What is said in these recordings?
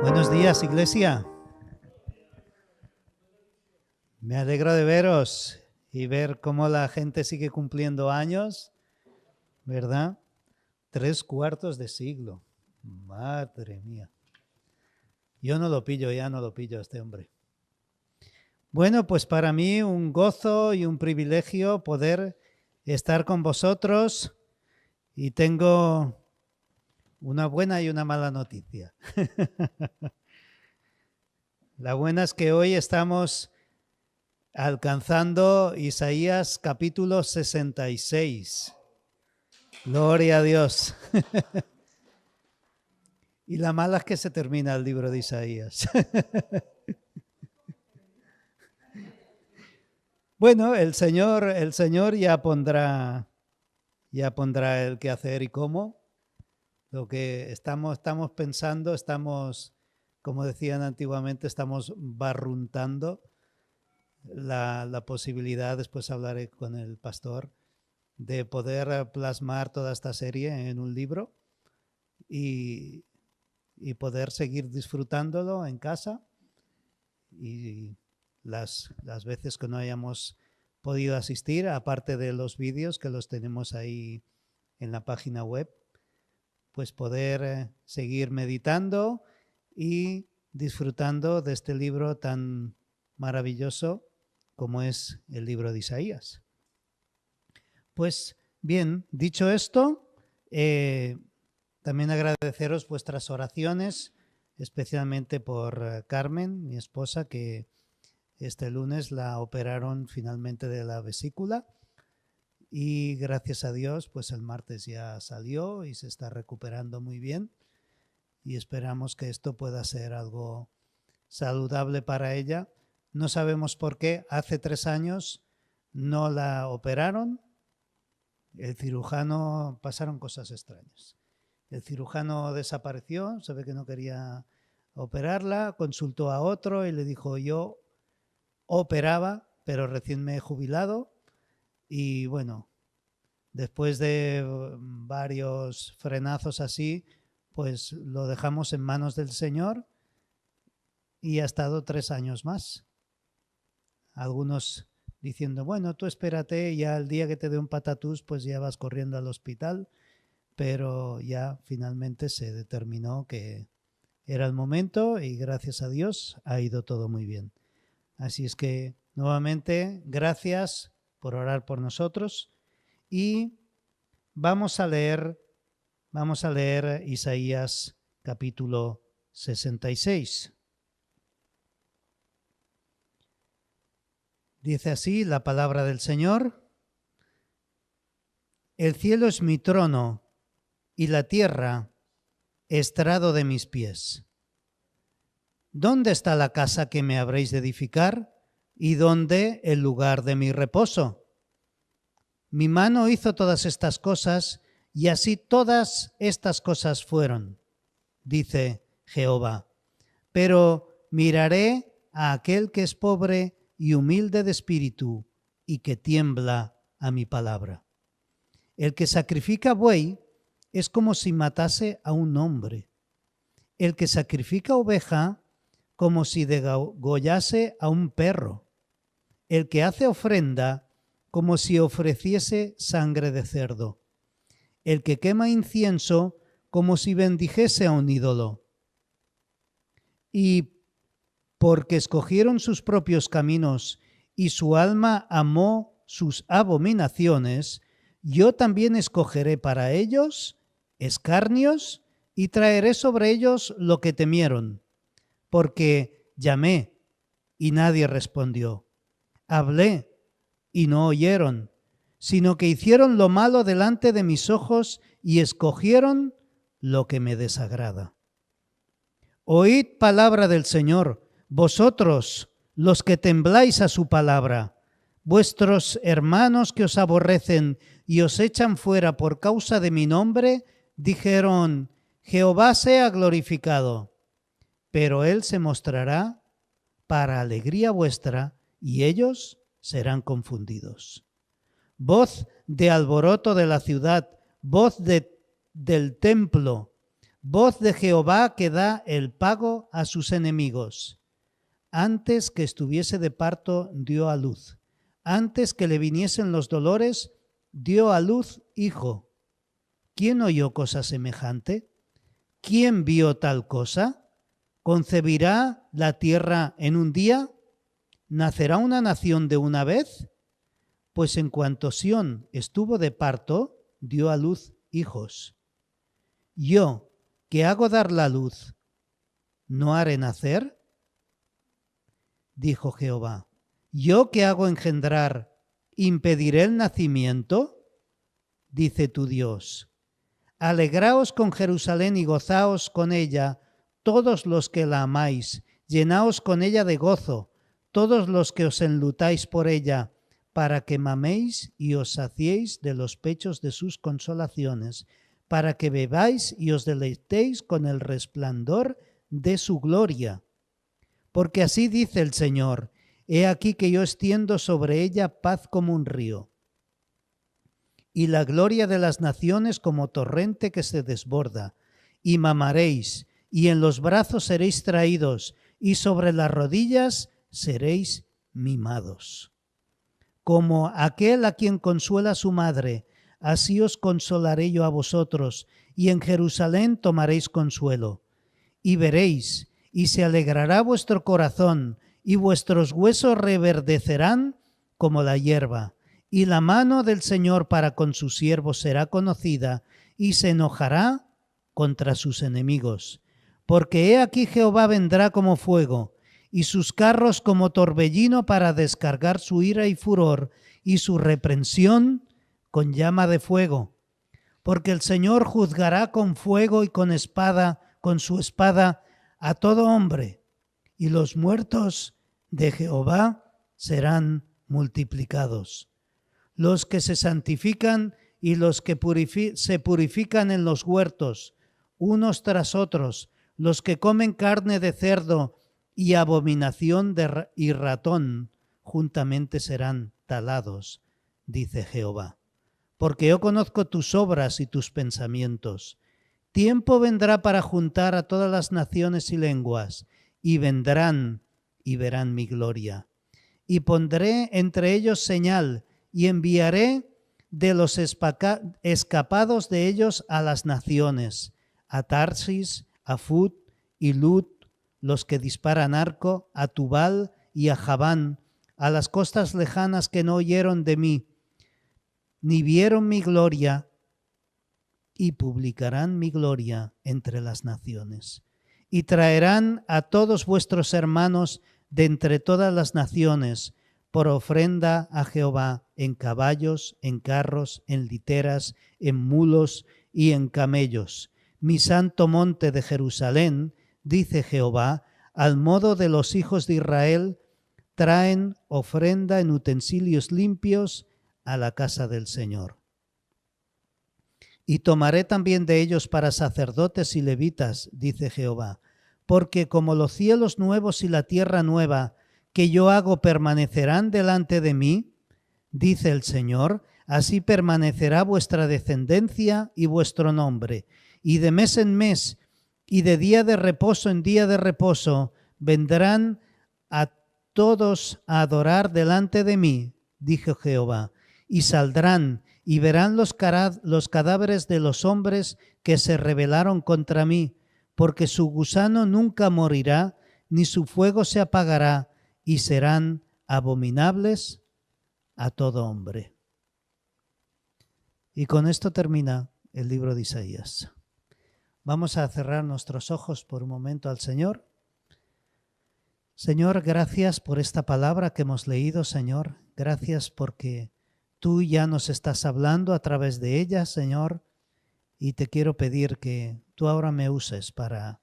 Buenos días, iglesia. Me alegro de veros y ver cómo la gente sigue cumpliendo años, ¿verdad? 3/4 de siglo. Madre mía. Yo no lo pillo, ya no lo pillo a este hombre. Bueno, pues para mí un gozo y un privilegio poder estar con vosotros y tengo una buena y una mala noticia. La buena es que hoy estamos alcanzando Isaías capítulo 66. Gloria a Dios. Y la mala es que se termina el libro de Isaías. Bueno, el Señor ya pondrá el qué hacer y cómo. Lo que estamos pensando, como decían antiguamente, estamos barruntando la posibilidad, después hablaré con el pastor, de poder plasmar toda esta serie en un libro y poder seguir disfrutándolo en casa, y las veces que no hayamos podido asistir, aparte de los vídeos que los tenemos ahí en la página web, pues poder seguir meditando y disfrutando de este libro tan maravilloso como es el libro de Isaías. Pues bien, dicho esto, también agradeceros vuestras oraciones, especialmente por Carmen, mi esposa, que este lunes la operaron finalmente de la vesícula y gracias a Dios, pues el martes ya salió y se está recuperando muy bien y esperamos que esto pueda ser algo saludable para ella. No sabemos por qué, hace 3 años no la operaron. El cirujano, pasaron cosas extrañas. El cirujano desapareció, se ve que no quería operarla, consultó a otro y le dijo: yo operaba, pero recién me he jubilado. Y bueno, después de varios frenazos así, pues lo dejamos en manos del Señor y ha estado 3 años más. Algunos diciendo: bueno, tú espérate, ya el día que te dé un patatús, pues ya vas corriendo al hospital. Pero ya finalmente se determinó que era el momento y gracias a Dios ha ido todo muy bien. Así es que nuevamente gracias por orar por nosotros y vamos a leer Isaías capítulo 66. Dice así la palabra del Señor: el cielo es mi trono y la tierra estrado de mis pies. ¿Dónde está la casa que me habréis de edificar? ¿Y dónde el lugar de mi reposo? Mi mano hizo todas estas cosas, y así todas estas cosas fueron, dice Jehová. Pero miraré a aquel que es pobre y humilde de espíritu, y que tiembla a mi palabra. El que sacrifica buey es como si matase a un hombre. El que sacrifica oveja, como si degollase a un perro. El que hace ofrenda, como si ofreciese sangre de cerdo. El que quema incienso, como si bendijese a un ídolo. Y porque escogieron sus propios caminos y su alma amó sus abominaciones, yo también escogeré para ellos escarnios y traeré sobre ellos lo que temieron, porque llamé y nadie respondió, hablé y no oyeron, sino que hicieron lo malo delante de mis ojos y escogieron lo que me desagrada. Oíd palabra del Señor, vosotros los que tembláis a su palabra, vuestros hermanos que os aborrecen y os echan fuera por causa de mi nombre, dijeron: Jehová sea glorificado. Pero él se mostrará para alegría vuestra y ellos serán confundidos. Voz de alboroto de la ciudad, voz del templo, voz de Jehová que da el pago a sus enemigos. Antes que estuviese de parto, dio a luz. Antes que le viniesen los dolores, dio a luz hijo. ¿Quién oyó cosa semejante? ¿Quién vio tal cosa? ¿Concebirá la tierra en un día? ¿Nacerá una nación de una vez? Pues en cuanto Sión estuvo de parto, dio a luz hijos. Yo, que hago dar la luz, ¿no haré nacer? Dijo Jehová. Yo, que hago engendrar, ¿impediré el nacimiento? Dice tu Dios. Alegraos con Jerusalén y gozaos con ella, todos los que la amáis, llenaos con ella de gozo, todos los que os enlutáis por ella, para que maméis y os saciéis de los pechos de sus consolaciones, para que bebáis y os deleitéis con el resplandor de su gloria. Porque así dice el Señor, he aquí que yo extiendo sobre ella paz como un río, y la gloria de las naciones como torrente que se desborda, y mamaréis, y en los brazos seréis traídos, y sobre las rodillas seréis mimados. Como aquel a quien consuela su madre, así os consolaré yo a vosotros, y en Jerusalén tomaréis consuelo. Y veréis, y se alegrará vuestro corazón, y vuestros huesos reverdecerán como la hierba. Y la mano del Señor para con sus siervos será conocida, y se enojará contra sus enemigos. Porque he aquí Jehová vendrá como fuego, y sus carros como torbellino para descargar su ira y furor, y su reprensión con llama de fuego. Porque el Señor juzgará con fuego y con su espada, a todo hombre, y los muertos de Jehová serán multiplicados. Los que se santifican y los que se purifican en los huertos, unos tras otros, los que comen carne de cerdo y abominación y ratón, juntamente serán talados, dice Jehová. Porque yo conozco tus obras y tus pensamientos. Tiempo vendrá para juntar a todas las naciones y lenguas, y vendrán y verán mi gloria. Y pondré entre ellos señal, y enviaré de los escapados de ellos a las naciones, a Tarsis, a Fut y Lut, los que disparan arco, a Tubal y a Javán, a las costas lejanas que no oyeron de mí, ni vieron mi gloria, y publicarán mi gloria entre las naciones. Y traerán a todos vuestros hermanos de entre todas las naciones por ofrenda a Jehová en caballos, en carros, en literas, en mulos y en camellos. Mi santo monte de Jerusalén, dice Jehová, al modo de los hijos de Israel, traen ofrenda en utensilios limpios a la casa del Señor. Y tomaré también de ellos para sacerdotes y levitas, dice Jehová, porque como los cielos nuevos y la tierra nueva que yo hago permanecerán delante de mí, dice el Señor, así permanecerá vuestra descendencia y vuestro nombre. Y de mes en mes y de día de reposo en día de reposo vendrán a todos a adorar delante de mí, dijo Jehová, y saldrán y verán los cadáveres de los hombres que se rebelaron contra mí, porque su gusano nunca morirá, ni su fuego se apagará, y serán abominables a todo hombre. Y con esto termina el libro de Isaías. Vamos a cerrar nuestros ojos por un momento al Señor. Señor, gracias por esta palabra que hemos leído, Señor. Gracias porque tú ya nos estás hablando a través de ella, Señor, y te quiero pedir que tú ahora me uses para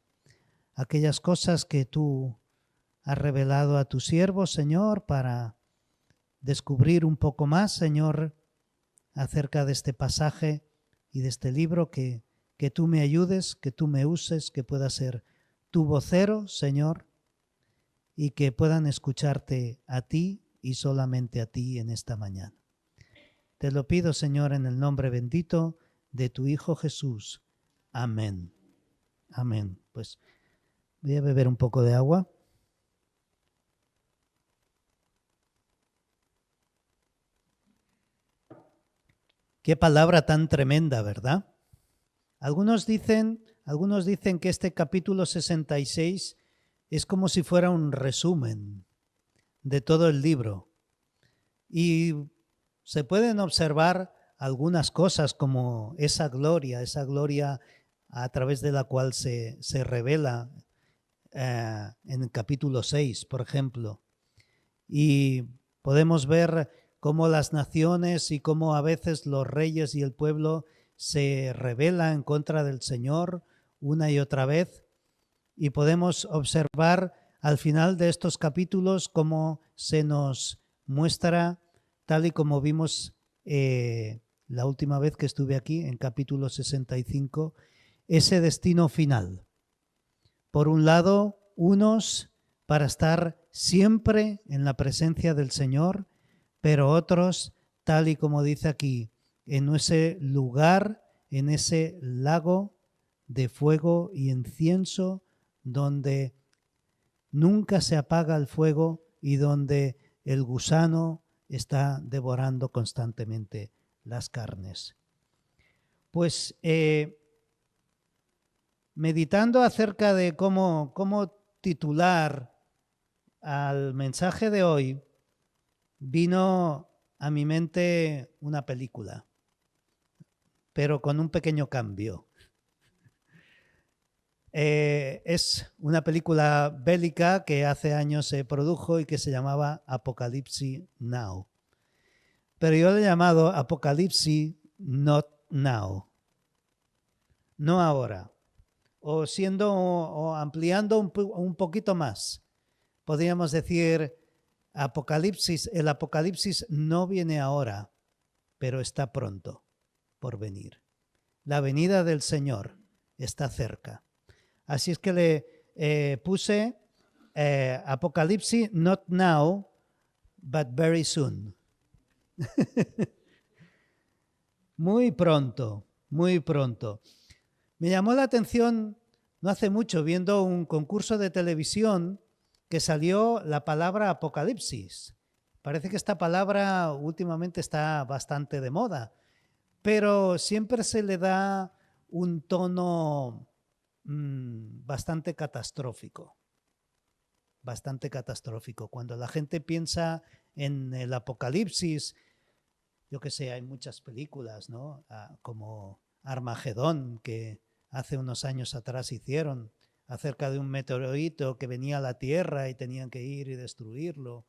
aquellas cosas que tú has revelado a tu siervo, Señor, para descubrir un poco más, Señor, acerca de este pasaje y de este libro, que tú me ayudes, que tú me uses, que pueda ser tu vocero, Señor, y que puedan escucharte a ti y solamente a ti en esta mañana. Te lo pido, Señor, en el nombre bendito de tu Hijo Jesús. Amén. Amén. Pues voy a beber un poco de agua. Qué palabra tan tremenda, ¿verdad? Algunos dicen que este capítulo 66 es como si fuera un resumen de todo el libro. Y se pueden observar algunas cosas como esa gloria a través de la cual se revela en el capítulo 6, por ejemplo. Y podemos ver cómo las naciones y cómo a veces los reyes y el pueblo se rebelan en contra del Señor una y otra vez. Y podemos observar al final de estos capítulos cómo se nos muestra, tal y como vimos la última vez que estuve aquí, en capítulo 65, ese destino final. Por un lado, unos para estar siempre en la presencia del Señor, pero otros, tal y como dice aquí, en ese lugar, en ese lago de fuego y incienso, donde nunca se apaga el fuego y donde el gusano está devorando constantemente las carnes. Pues meditando acerca de cómo titular al mensaje de hoy, vino a mi mente una película, pero con un pequeño cambio. Es una película bélica que hace años se produjo y que se llamaba Apocalypse Now. Pero yo le he llamado Apocalypse Not Now. No ahora. O ampliando un poquito más. Podríamos decir, el Apocalipsis no viene ahora, pero está pronto por venir. La venida del Señor está cerca. Así es que le puse Apocalipsis not now, but very soon. Muy pronto, muy pronto. Me llamó la atención no hace mucho viendo un concurso de televisión que salió la palabra apocalipsis. Parece que esta palabra últimamente está bastante de moda, pero siempre se le da un tono bastante catastrófico. Bastante catastrófico. Cuando la gente piensa en el apocalipsis, yo que sé, hay muchas películas, ¿no? Como Armagedón, que hace unos años atrás hicieron, acerca de un meteorito que venía a la Tierra y tenían que ir y destruirlo.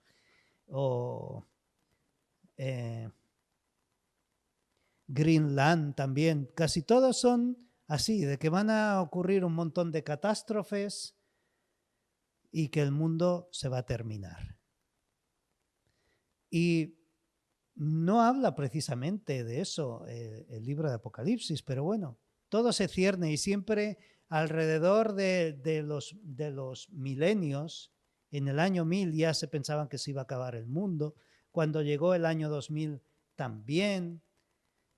O Greenland también. Casi todos son así, de que van a ocurrir un montón de catástrofes y que el mundo se va a terminar. Y no habla precisamente de eso el libro de Apocalipsis, pero bueno, todo se cierne y siempre alrededor de los milenios, en el año 1000 ya se pensaban que se iba a acabar el mundo, cuando llegó el año 2000 también,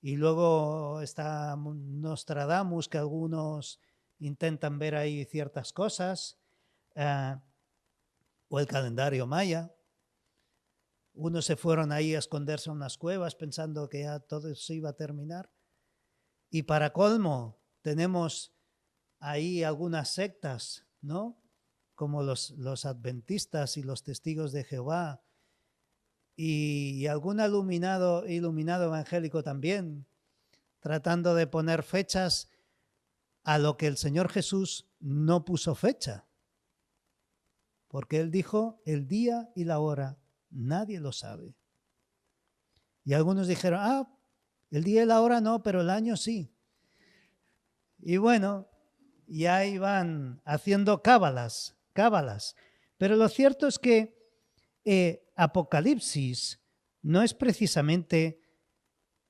y luego está Nostradamus, que algunos intentan ver ahí ciertas cosas, o el calendario maya. Unos se fueron ahí a esconderse en unas cuevas pensando que ya todo se iba a terminar. Y para colmo, tenemos ahí algunas sectas, ¿no? Como los adventistas y los testigos de Jehová. Y algún iluminado evangélico también, tratando de poner fechas a lo que el Señor Jesús no puso fecha. Porque Él dijo el día y la hora. Nadie lo sabe. Y algunos dijeron, el día y la hora no, pero el año sí. Y bueno, y ahí van haciendo cábalas. Pero lo cierto es que Apocalipsis no es precisamente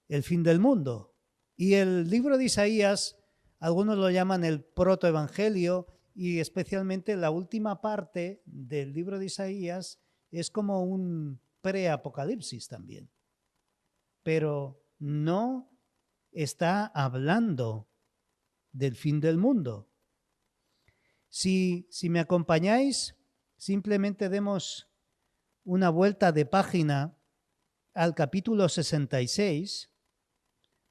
el fin del mundo. Y el libro de Isaías, algunos lo llaman el protoevangelio, y especialmente la última parte del libro de Isaías es como un preapocalipsis también. Pero no está hablando del fin del mundo. Si me acompañáis, simplemente demos una vuelta de página al capítulo 66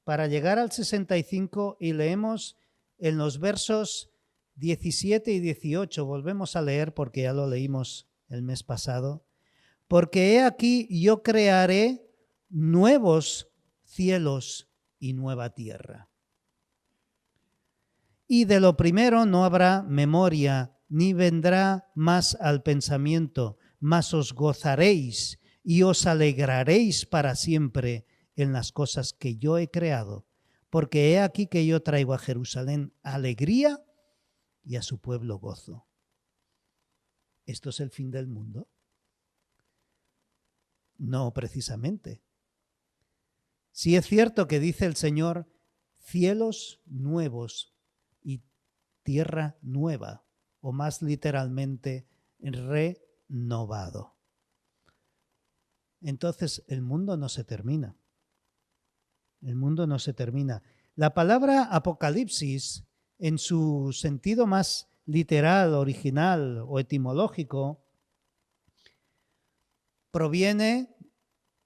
para llegar al 65 y leemos en los versos 17 y 18. Volvemos a leer porque ya lo leímos el mes pasado. Porque he aquí yo crearé nuevos cielos y nueva tierra. Y de lo primero no habrá memoria, ni vendrá más al pensamiento, mas os gozaréis y os alegraréis para siempre en las cosas que yo he creado. Porque he aquí que yo traigo a Jerusalén alegría y a su pueblo gozo. ¿Esto es el fin del mundo? No, precisamente. Sí es cierto que dice el Señor, cielos nuevos y tierra nueva, o más literalmente, renovado. Entonces, el mundo no se termina. El mundo no se termina. La palabra apocalipsis, en su sentido más literal, original o etimológico, proviene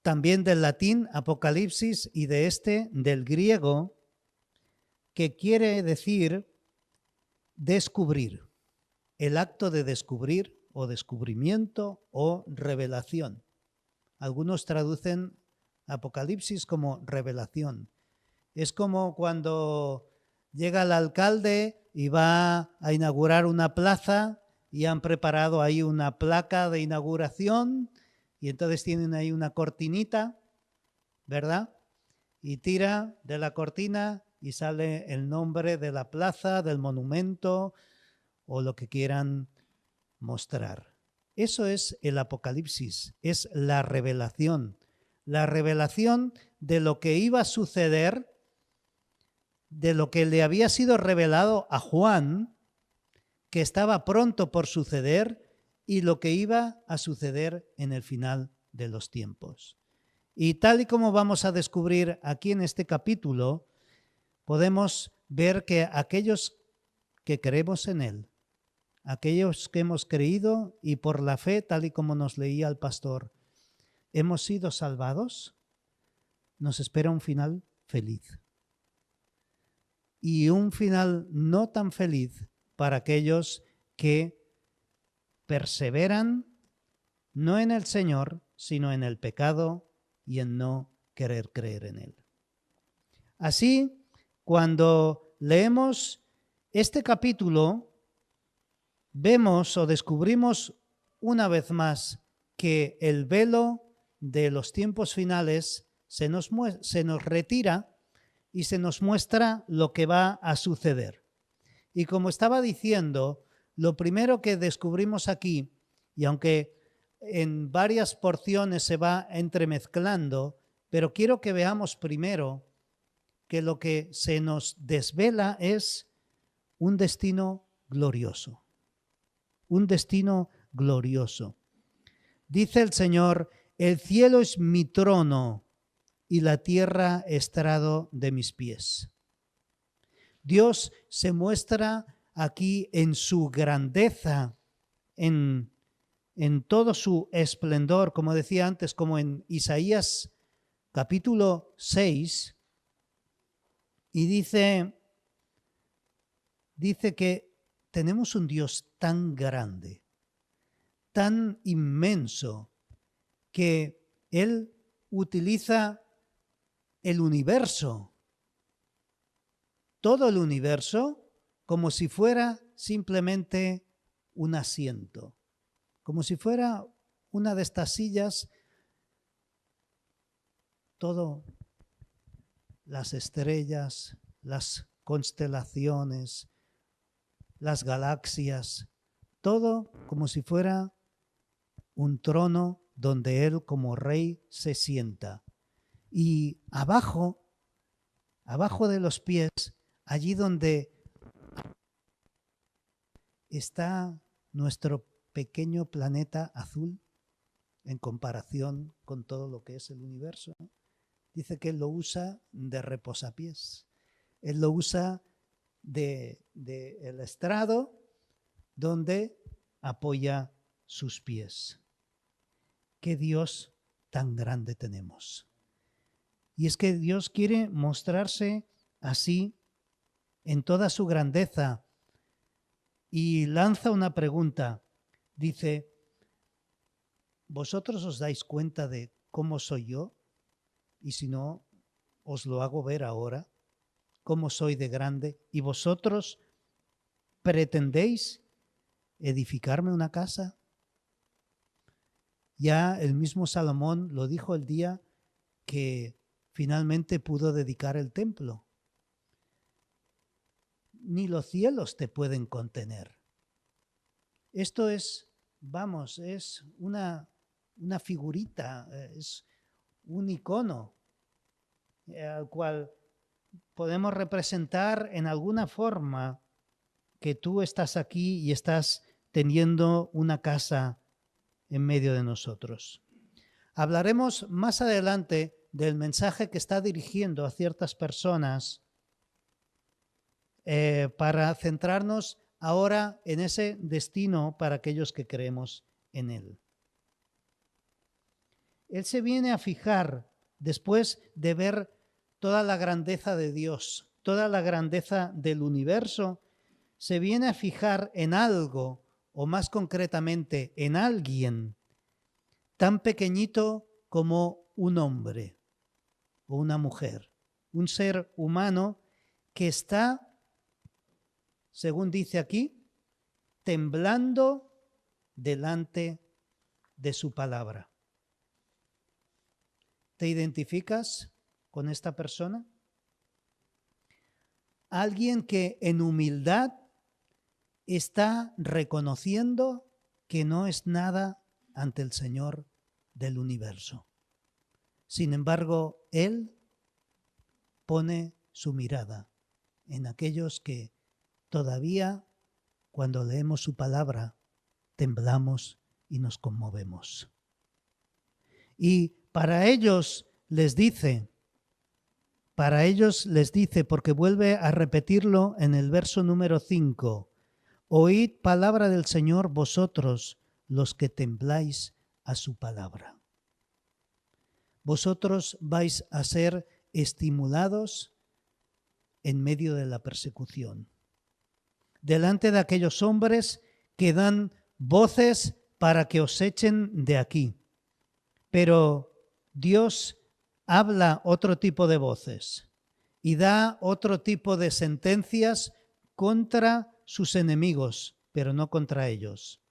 también del latín apocalipsis y de del griego, que quiere decir descubrir, el acto de descubrir o descubrimiento o revelación. Algunos traducen apocalipsis como revelación. Es como cuando llega el alcalde y va a inaugurar una plaza y han preparado ahí una placa de inauguración y entonces tienen ahí una cortinita, ¿verdad? Y tira de la cortina y sale el nombre de la plaza, del monumento o lo que quieran mostrar. Eso es el Apocalipsis, es la revelación de lo que iba a suceder, de lo que le había sido revelado a Juan, que estaba pronto por suceder, y lo que iba a suceder en el final de los tiempos. Y tal y como vamos a descubrir aquí en este capítulo, podemos ver que aquellos que creemos en Él, aquellos que hemos creído y por la fe, tal y como nos leía el pastor, hemos sido salvados, nos espera un final feliz. Y un final no tan feliz para aquellos que perseveran no en el Señor, sino en el pecado y en no querer creer en Él. Así, cuando leemos este capítulo, vemos o descubrimos una vez más que el velo de los tiempos finales se nos retira y se nos muestra lo que va a suceder. Y como estaba diciendo, lo primero que descubrimos aquí, y aunque en varias porciones se va entremezclando, pero quiero que veamos primero que lo que se nos desvela es un destino glorioso. Un destino glorioso. Dice el Señor, el cielo es mi trono y la tierra estrado de mis pies. Dios se muestra aquí en su grandeza, en todo su esplendor, como decía antes, como en Isaías capítulo 6, y dice que tenemos un Dios tan grande, tan inmenso, que Él utiliza el universo, todo el universo, como si fuera simplemente un asiento, como si fuera una de estas sillas, todo, las estrellas, las constelaciones, las galaxias, todo como si fuera un trono donde Él como rey se sienta. Y abajo de los pies, allí donde está nuestro pequeño planeta azul en comparación con todo lo que es el universo, dice que Él lo usa de reposapiés. Él lo usa de el estrado donde apoya sus pies. ¡Qué Dios tan grande tenemos! Y es que Dios quiere mostrarse así en toda su grandeza y lanza una pregunta. Dice, ¿vosotros os dais cuenta de cómo soy yo? Y si no, os lo hago ver ahora, cómo soy de grande. ¿Y vosotros pretendéis edificarme una casa? Ya el mismo Salomón lo dijo el día que finalmente pudo dedicar el templo. Ni los cielos te pueden contener. Esto es, vamos, es una figurita, es un icono al cual podemos representar en alguna forma que tú estás aquí y estás teniendo una casa en medio de nosotros. Hablaremos más adelante del mensaje que está dirigiendo a ciertas personas para centrarnos ahora en ese destino para aquellos que creemos en Él. Él se viene a fijar, después de ver toda la grandeza de Dios, toda la grandeza del universo, se viene a fijar en algo, o más concretamente en alguien tan pequeñito como un hombre o una mujer, un ser humano que está, según dice aquí, temblando delante de su palabra. ¿Te identificas con esta persona? Alguien que en humildad está reconociendo que no es nada ante el Señor del universo. Sin embargo, Él pone su mirada en aquellos que todavía, cuando leemos su palabra, temblamos y nos conmovemos. Y para ellos les dice, porque vuelve a repetirlo en el verso número 5, oíd palabra del Señor vosotros, los que tembláis a su palabra. Vosotros vais a ser estimulados en medio de la persecución, delante de aquellos hombres que dan voces para que os echen de aquí. Pero Dios habla otro tipo de voces y da otro tipo de sentencias contra sus enemigos, pero no contra ellos.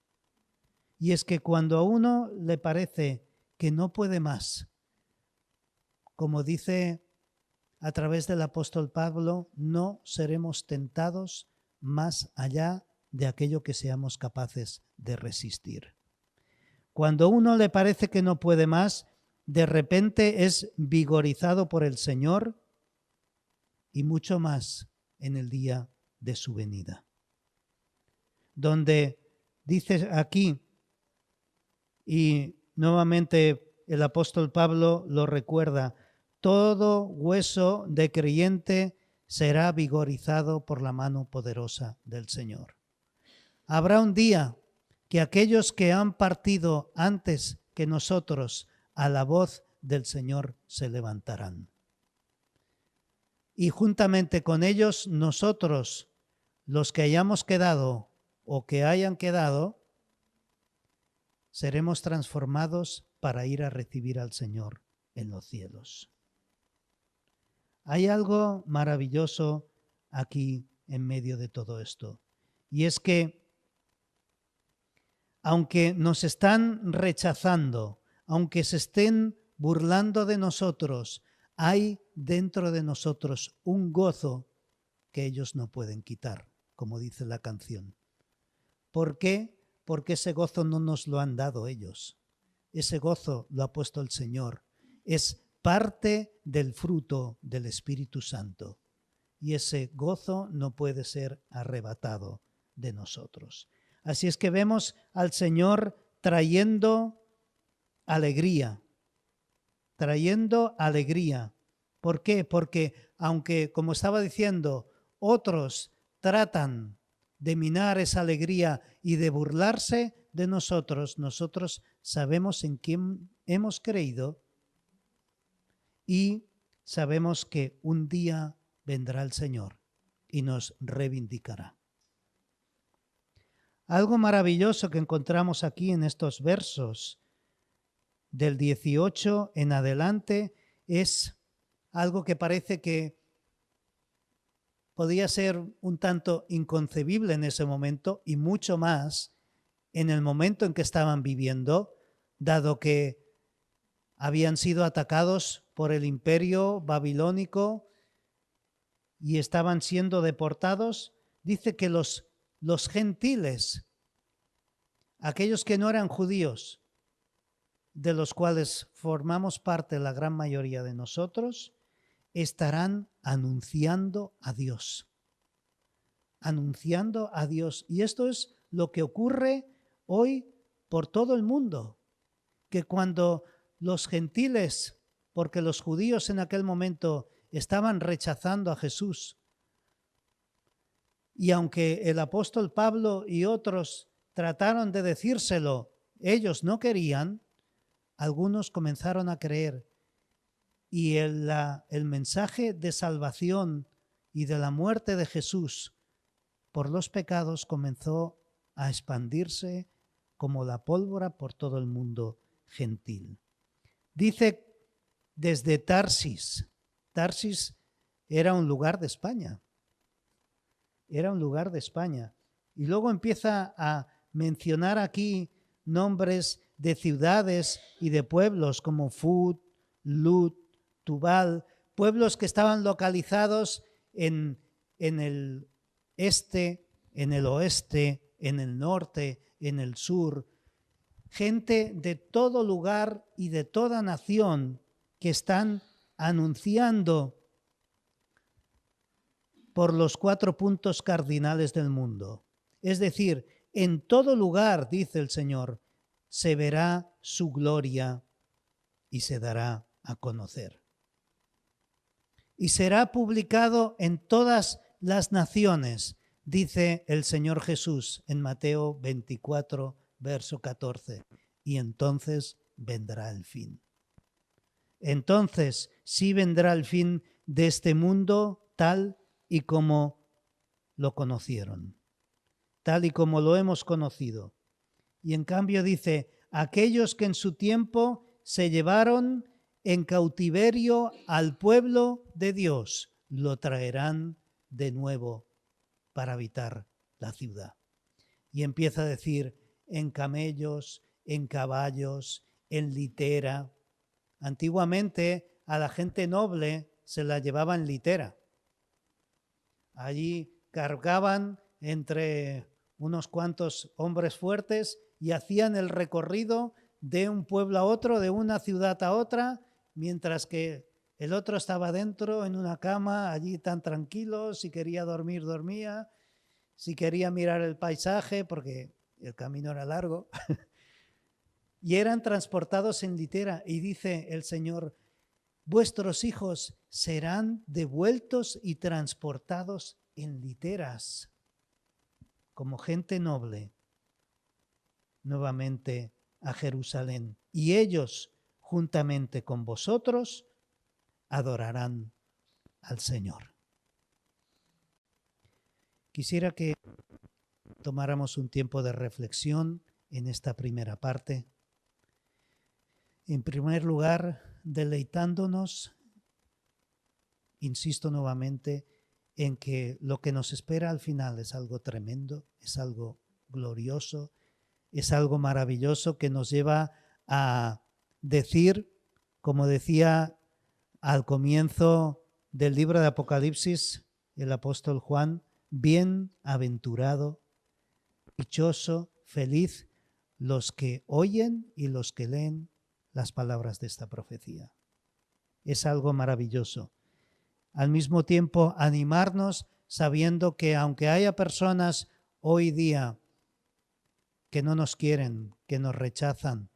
Y es que cuando a uno le parece que no puede más, como dice a través del apóstol Pablo, no seremos tentados más allá de aquello que seamos capaces de resistir. Cuando a uno le parece que no puede más, de repente es vigorizado por el Señor y mucho más en el día de su venida. Donde dice aquí, y nuevamente el apóstol Pablo lo recuerda, todo hueso de creyente será vigorizado por la mano poderosa del Señor. Habrá un día que aquellos que han partido antes que nosotros a la voz del Señor se levantarán. Y juntamente con ellos nosotros, los que hayamos quedado o que hayan quedado, seremos transformados para ir a recibir al Señor en los cielos. Hay algo maravilloso aquí en medio de todo esto, y es que aunque nos están rechazando, aunque se estén burlando de nosotros, hay dentro de nosotros un gozo que ellos no pueden quitar, como dice la canción. ¿Por qué? Porque ese gozo no nos lo han dado ellos. Ese gozo lo ha puesto el Señor. Es parte del fruto del Espíritu Santo. Y ese gozo no puede ser arrebatado de nosotros. Así es que vemos al Señor trayendo alegría. Trayendo alegría. ¿Por qué? Porque aunque, como estaba diciendo, otros tratan de minar esa alegría y de burlarse de nosotros, nosotros sabemos en quién hemos creído y sabemos que un día vendrá el Señor y nos reivindicará. Algo maravilloso que encontramos aquí en estos versos del 18 en adelante es algo que parece que podía ser un tanto inconcebible en ese momento y mucho más en el momento en que estaban viviendo, dado que habían sido atacados por el imperio babilónico y estaban siendo deportados. Dice que los gentiles, aquellos que no eran judíos, de los cuales formamos parte la gran mayoría de nosotros, estarán anunciando a Dios. Anunciando a Dios. Y esto es lo que ocurre hoy por todo el mundo. Que cuando los gentiles, porque los judíos en aquel momento estaban rechazando a Jesús, y aunque el apóstol Pablo y otros trataron de decírselo, ellos no querían, algunos comenzaron a creer. Y el mensaje de salvación y de la muerte de Jesús por los pecados comenzó a expandirse como la pólvora por todo el mundo gentil. Dice desde Tarsis. Tarsis era un lugar de España. Era un lugar de España. Y luego empieza a mencionar aquí nombres de ciudades y de pueblos como Fud, Lut, Tubal, pueblos que estaban localizados en el este, en el oeste, en el norte, en el sur. Gente de todo lugar y de toda nación que están anunciando por los 4 puntos cardinales del mundo. Es decir, en todo lugar, dice el Señor, se verá su gloria y se dará a conocer. Y será publicado en todas las naciones, dice el Señor Jesús en Mateo 24, verso 14. Y entonces vendrá el fin. Entonces sí vendrá el fin de este mundo tal y como lo conocieron, tal y como lo hemos conocido. Y en cambio dice, aquellos que en su tiempo se llevaron en cautiverio al pueblo de Dios, lo traerán de nuevo para habitar la ciudad. Y empieza a decir, en camellos, en caballos, en litera. Antiguamente a la gente noble se la llevaba en litera. Allí cargaban entre unos cuantos hombres fuertes y hacían el recorrido de un pueblo a otro, de una ciudad a otra, mientras que el otro estaba dentro en una cama, allí tan tranquilo, si quería dormir, dormía, si quería mirar el paisaje, porque el camino era largo, y eran transportados en litera. Y dice el Señor, vuestros hijos serán devueltos y transportados en literas, como gente noble, nuevamente a Jerusalén. Y ellos, juntamente con vosotros, adorarán al Señor. Quisiera que tomáramos un tiempo de reflexión en esta primera parte. En primer lugar, deleitándonos, insisto nuevamente, en que lo que nos espera al final es algo tremendo, es algo glorioso, es algo maravilloso que nos lleva a decir, como decía al comienzo del libro de Apocalipsis el apóstol Juan, bienaventurado, dichoso, feliz los que oyen y los que leen las palabras de esta profecía. Es algo maravilloso. Al mismo tiempo, animarnos sabiendo que aunque haya personas hoy día que no nos quieren, que nos rechazan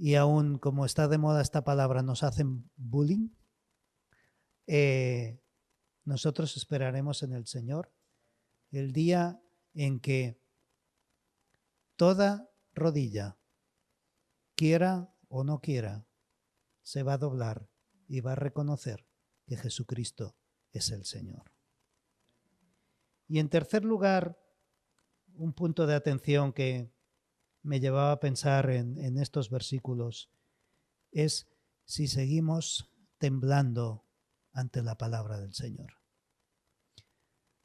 y aún, como está de moda esta palabra, nos hacen bullying, nosotros esperaremos en el Señor el día en que toda rodilla, quiera o no quiera, se va a doblar y va a reconocer que Jesucristo es el Señor. Y en tercer lugar, un punto de atención que me llevaba a pensar en estos versículos es si seguimos temblando ante la palabra del Señor.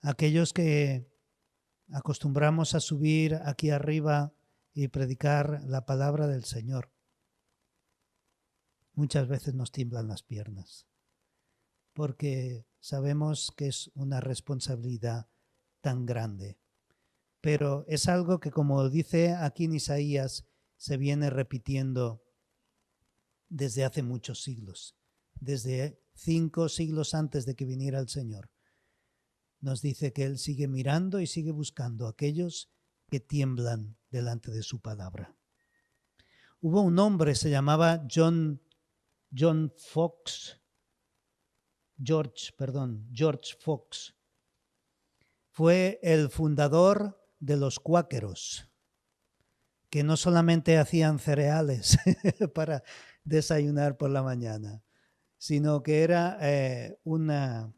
Aquellos que acostumbramos a subir aquí arriba y predicar la palabra del Señor, muchas veces nos tiemblan las piernas, porque sabemos que es una responsabilidad tan grande. Pero es algo que, como dice aquí en Isaías, se viene repitiendo desde hace muchos siglos, desde 5 siglos antes de que viniera el Señor. Nos dice que Él sigue mirando y sigue buscando a aquellos que tiemblan delante de su palabra. Hubo un hombre, se llamaba George Fox. Fue el fundador de los cuáqueros, que no solamente hacían cereales para desayunar por la mañana, sino que era una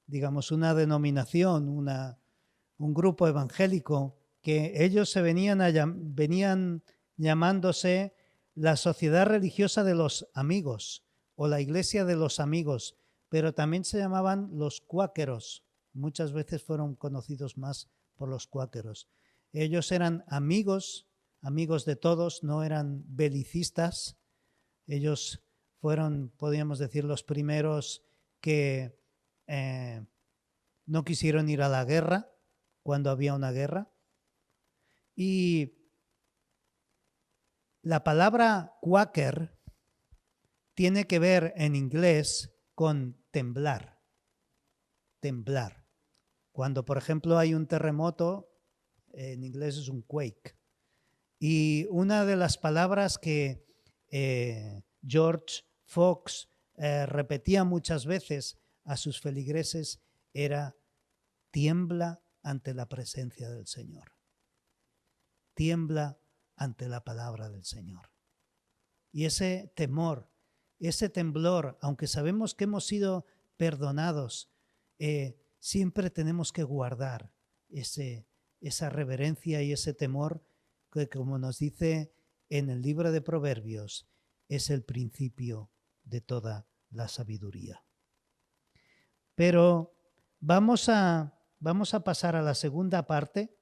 denominación, un grupo evangélico que ellos venían llamándose la Sociedad Religiosa de los Amigos o la Iglesia de los Amigos, pero también se llamaban los cuáqueros. Muchas veces fueron conocidos más por los cuáqueros. Ellos eran amigos de todos, no eran belicistas. Ellos fueron, podríamos decir, los primeros que no quisieron ir a la guerra cuando había una guerra. Y la palabra quaker tiene que ver en inglés con temblar. Temblar. Cuando, por ejemplo, hay un terremoto, en inglés es un quake. Y una de las palabras que George Fox repetía muchas veces a sus feligreses era: tiembla ante la presencia del Señor. Tiembla ante la palabra del Señor. Y ese temor, ese temblor, aunque sabemos que hemos sido perdonados, siempre tenemos que guardar esa reverencia y ese temor que, como nos dice en el libro de Proverbios, es el principio de toda la sabiduría. Pero vamos a pasar a la segunda parte.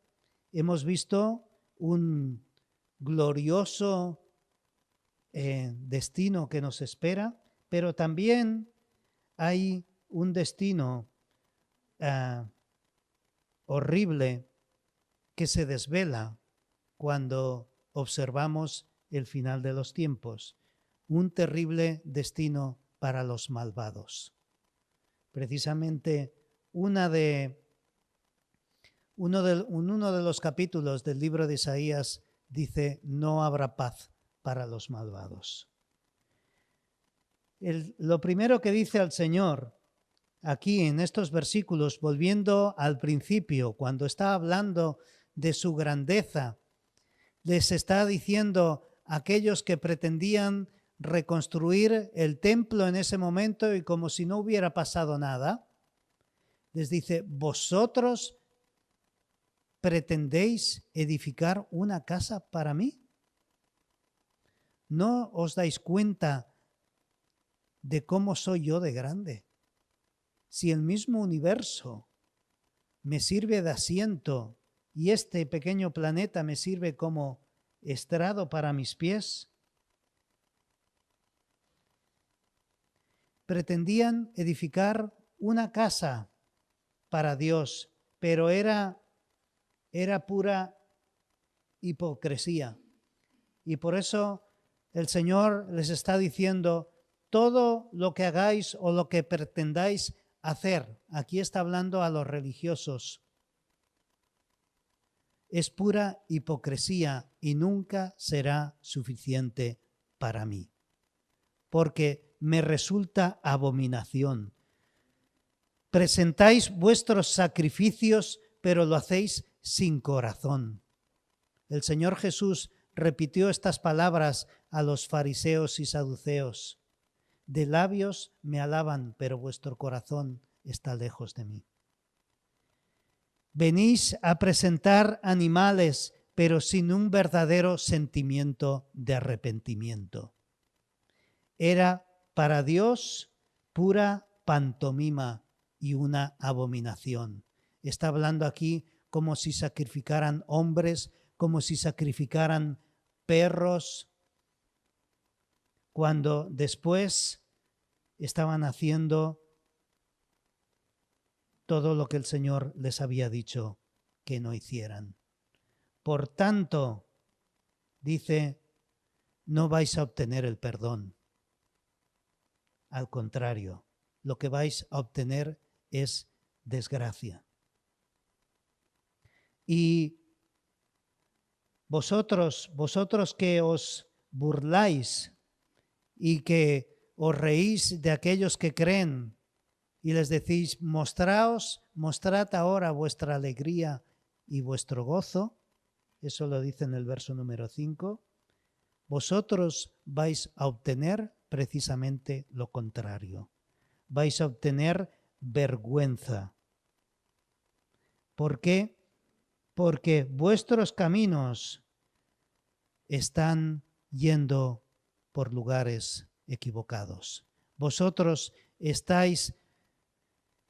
Hemos visto un glorioso destino que nos espera, pero también hay un destino horrible que se desvela cuando observamos el final de los tiempos. Un terrible destino para los malvados. Precisamente uno de los capítulos del libro de Isaías dice: no habrá paz para los malvados. Lo primero que dice al Señor aquí en estos versículos, volviendo al principio, cuando está hablando de su grandeza, les está diciendo a aquellos que pretendían reconstruir el templo en ese momento y como si no hubiera pasado nada, les dice: ¿vosotros pretendéis edificar una casa para mí? ¿No os dais cuenta de cómo soy yo de grande? Si el mismo universo me sirve de asiento y este pequeño planeta me sirve como estrado para mis pies. Pretendían edificar una casa para Dios, pero era pura hipocresía. Y por eso el Señor les está diciendo: todo lo que hagáis o lo que pretendáis hacer, aquí está hablando a los religiosos, es pura hipocresía y nunca será suficiente para mí, porque me resulta abominación. Presentáis vuestros sacrificios pero lo hacéis sin corazón. El Señor Jesús repitió estas palabras a los fariseos y saduceos. De labios me alaban, pero vuestro corazón está lejos de mí. Venís a presentar animales, pero sin un verdadero sentimiento de arrepentimiento. Era para Dios pura pantomima y una abominación. Está hablando aquí como si sacrificaran hombres, como si sacrificaran perros, cuando después estaban haciendo todo lo que el Señor les había dicho que no hicieran. Por tanto, dice, no vais a obtener el perdón. Al contrario, lo que vais a obtener es desgracia. Y vosotros que os burláis y que os reís de aquellos que creen y les decís, mostrad ahora vuestra alegría y vuestro gozo, eso lo dice en el verso número 5, vosotros vais a obtener precisamente lo contrario. Vais a obtener vergüenza. ¿Por qué? Porque vuestros caminos están yendo por lugares equivocados. Vosotros estáis,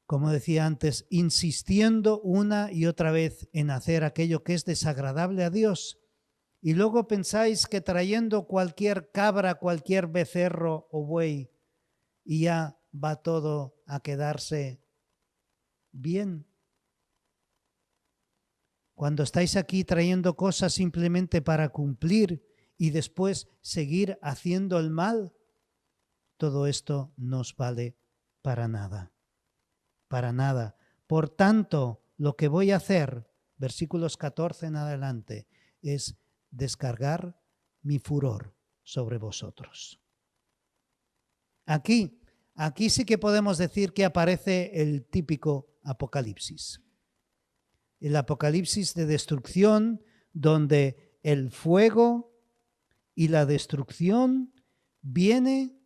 como decía antes, insistiendo una y otra vez en hacer aquello que es desagradable a Dios. Y luego pensáis que trayendo cualquier cabra, cualquier becerro o buey, y ya va todo a quedarse bien. Cuando estáis aquí trayendo cosas simplemente para cumplir y después seguir haciendo el mal, todo esto no os vale para nada. Para nada. Por tanto, lo que voy a hacer, versículos 14 en adelante, es descargar mi furor sobre vosotros. Aquí sí que podemos decir que aparece el típico Apocalipsis. El Apocalipsis de destrucción, donde el fuego y la destrucción viene,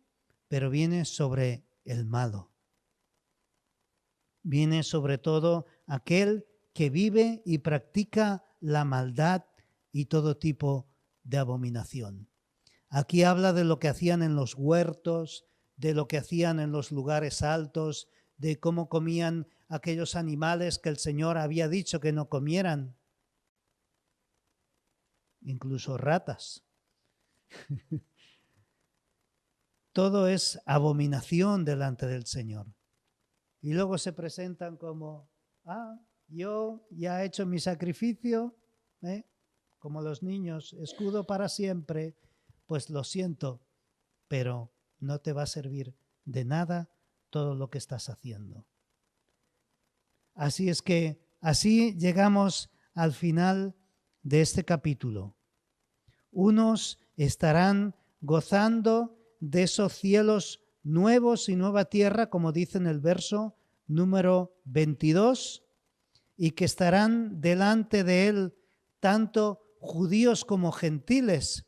pero viene sobre el malo. Viene sobre todo aquel que vive y practica la maldad y todo tipo de abominación. Aquí habla de lo que hacían en los huertos, de lo que hacían en los lugares altos, de cómo comían aquellos animales que el Señor había dicho que no comieran, incluso ratas. Todo es abominación delante del Señor. Y luego se presentan como, yo ya he hecho mi sacrificio, como los niños, escudo para siempre, pues lo siento, pero no te va a servir de nada todo lo que estás haciendo. Así es que así llegamos al final de este capítulo. Unos estarán gozando de esos cielos nuevos y nueva tierra, como dice en el verso número 22, y que estarán delante de él tanto judíos como gentiles,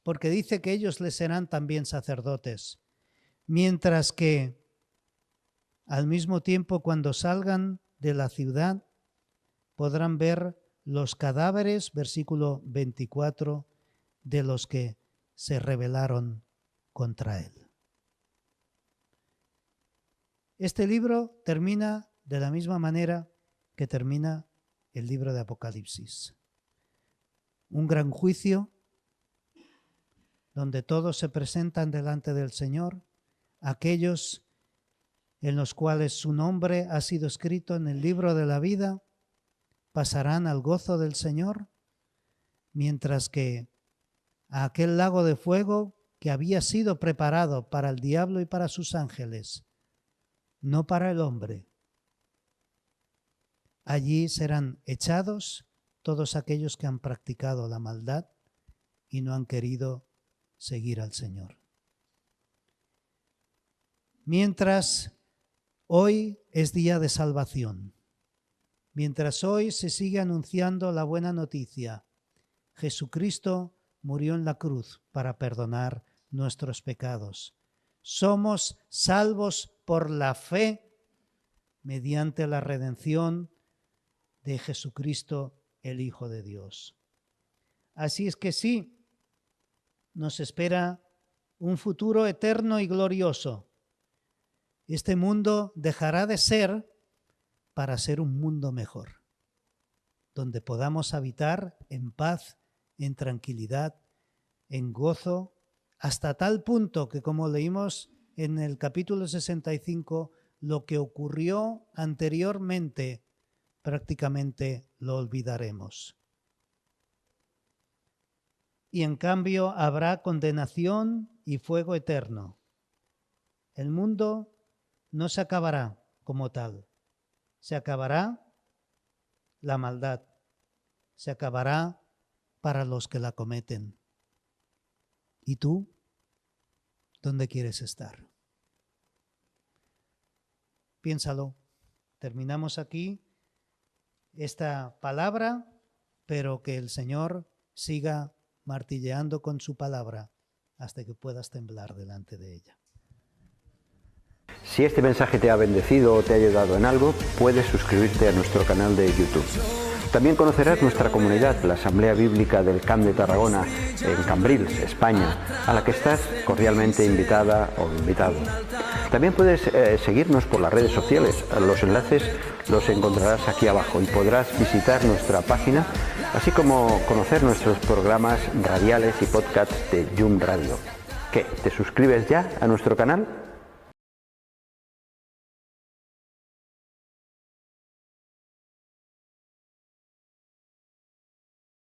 porque dice que ellos les serán también sacerdotes. Mientras que al mismo tiempo cuando salgan de la ciudad podrán ver los cadáveres, versículo 24, de los que se rebelaron contra él. Este libro termina de la misma manera que termina el libro de Apocalipsis. Un gran juicio donde todos se presentan delante del Señor, aquellos en los cuales su nombre ha sido escrito en el libro de la vida, pasarán al gozo del Señor, mientras que a aquel lago de fuego que había sido preparado para el diablo y para sus ángeles, no para el hombre, allí serán echados todos aquellos que han practicado la maldad y no han querido seguir al Señor. Mientras hoy es día de salvación. mientras hoy se sigue anunciando la buena noticia. Jesucristo murió en la cruz para perdonar nuestros pecados. Somos salvos por la fe mediante la redención de Jesucristo, el Hijo de Dios. Así es que sí, nos espera un futuro eterno y glorioso. Este mundo dejará de ser para ser un mundo mejor, donde podamos habitar en paz, en tranquilidad, en gozo, hasta tal punto que, como leímos en el capítulo 65, lo que ocurrió anteriormente prácticamente lo olvidaremos. Y en cambio habrá condenación y fuego eterno. El mundo no se acabará como tal. Se acabará la maldad. Se acabará para los que la cometen. ¿Y tú? ¿Dónde quieres estar? Piénsalo. Terminamos aquí esta palabra, pero que el Señor siga martilleando con su palabra hasta que puedas temblar delante de ella. Si este mensaje te ha bendecido o te ha ayudado en algo, puedes suscribirte a nuestro canal de YouTube. También conocerás nuestra comunidad, la Asamblea Bíblica del Camp de Tarragona, en Cambrils, España, a la que estás cordialmente invitada o invitado. También puedes seguirnos por las redes sociales. Los enlaces los encontrarás aquí abajo y podrás visitar nuestra página, así como conocer nuestros programas radiales y podcasts de Yum Radio. ¿Qué? ¿Te suscribes ya a nuestro canal?